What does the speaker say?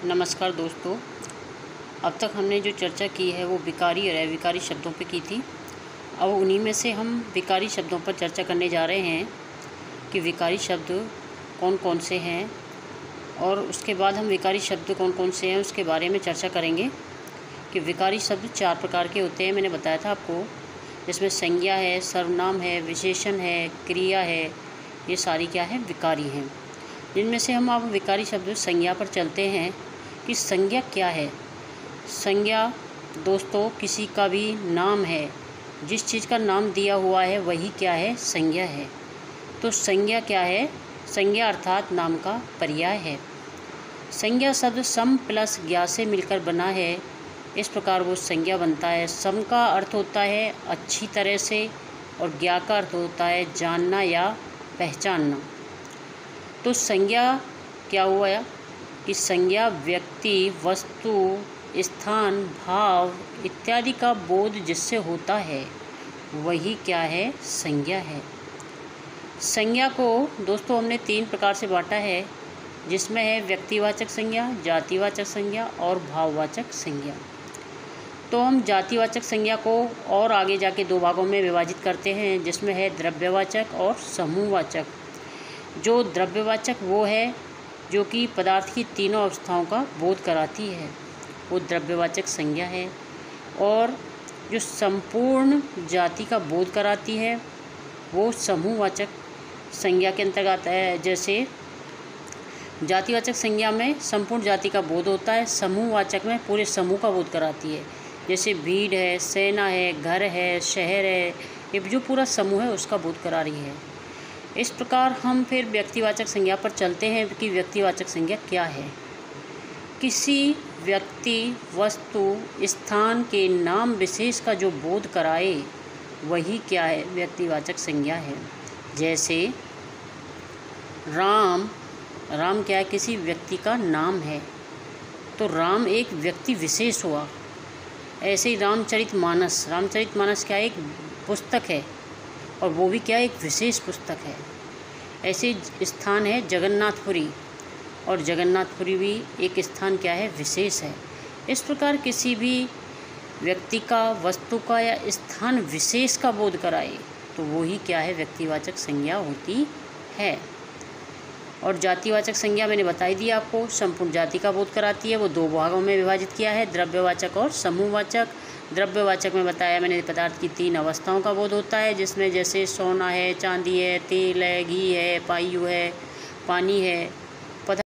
नमस्कार दोस्तों। अब तक हमने जो चर्चा की है वो विकारी और अविकारी शब्दों पे की थी। अब उन्हीं में से हम विकारी शब्दों पर चर्चा करने जा रहे हैं कि विकारी शब्द कौन कौन से हैं, और उसके बाद हम विकारी शब्द कौन कौन से हैं उसके बारे में चर्चा करेंगे। कि विकारी शब्द 4 प्रकार के होते हैं, मैंने बताया था आपको, जिसमें संज्ञा है, सर्वनाम है, विशेषण है, क्रिया है। ये सारी क्या है, विकारी हैं। जिनमें से हम अब विकारी शब्द संज्ञा पर चलते हैं कि संज्ञा क्या है। संज्ञा दोस्तों किसी का भी नाम है, जिस चीज़ का नाम दिया हुआ है वही क्या है, संज्ञा है। तो संज्ञा क्या है, संज्ञा अर्थात नाम का पर्याय है। संज्ञा शब्द सम प्लस ज्ञा से मिलकर बना है, इस प्रकार वो संज्ञा बनता है। सम का अर्थ होता है अच्छी तरह से, और ज्ञा का अर्थ होता है जानना या पहचानना। तो संज्ञा क्या हुआ कि संज्ञा व्यक्ति, वस्तु, स्थान, भाव इत्यादि का बोध जिससे होता है वही क्या है, संज्ञा है। संज्ञा को दोस्तों हमने 3 प्रकार से बांटा है, जिसमें है व्यक्तिवाचक संज्ञा, जातिवाचक संज्ञा और भाववाचक संज्ञा। तो हम जातिवाचक संज्ञा को और आगे जाके 2 भागों में विभाजित करते हैं, जिसमें है द्रव्यवाचक और समूहवाचक। जो द्रव्यवाचक वो है जो कि पदार्थ की तीनों अवस्थाओं का बोध कराती है, वो द्रव्यवाचक संज्ञा है। और जो संपूर्ण जाति का बोध कराती है वो समूहवाचक संज्ञा के अंतर्गत है। जैसे जातिवाचक संज्ञा में संपूर्ण जाति का बोध होता है, समूहवाचक में पूरे समूह का बोध कराती है। जैसे भीड़ है, सेना है, घर है, शहर है, ये जो पूरा समूह है उसका बोध करा रही है। इस प्रकार हम फिर व्यक्तिवाचक संज्ञा पर चलते हैं कि व्यक्तिवाचक संज्ञा क्या है। किसी व्यक्ति, वस्तु, स्थान के नाम विशेष का जो बोध कराए वही क्या है, व्यक्तिवाचक संज्ञा है। जैसे राम, राम क्या है, किसी व्यक्ति का नाम है, तो राम एक व्यक्ति विशेष हुआ। ऐसे ही रामचरितमानस, रामचरितमानस क्या है, एक पुस्तक है, और वो भी क्या एक विशेष पुस्तक है। ऐसे स्थान है जगन्नाथपुरी, और जगन्नाथपुरी भी एक स्थान क्या है, विशेष है। इस प्रकार किसी भी व्यक्ति का, वस्तु का या स्थान विशेष का बोध कराए तो वो ही क्या है, व्यक्तिवाचक संज्ञा होती है। और जातिवाचक संज्ञा मैंने बताई दी आपको, संपूर्ण जाति का बोध कराती है। वो 2 भागों में विभाजित किया है, द्रव्यवाचक और समूहवाचक। द्रव्यवाचक में बताया मैंने पदार्थ की 3 अवस्थाओं का बोध होता है, जिसमें जैसे सोना है, चांदी है, तेल है, घी है, वायु है, पानी है,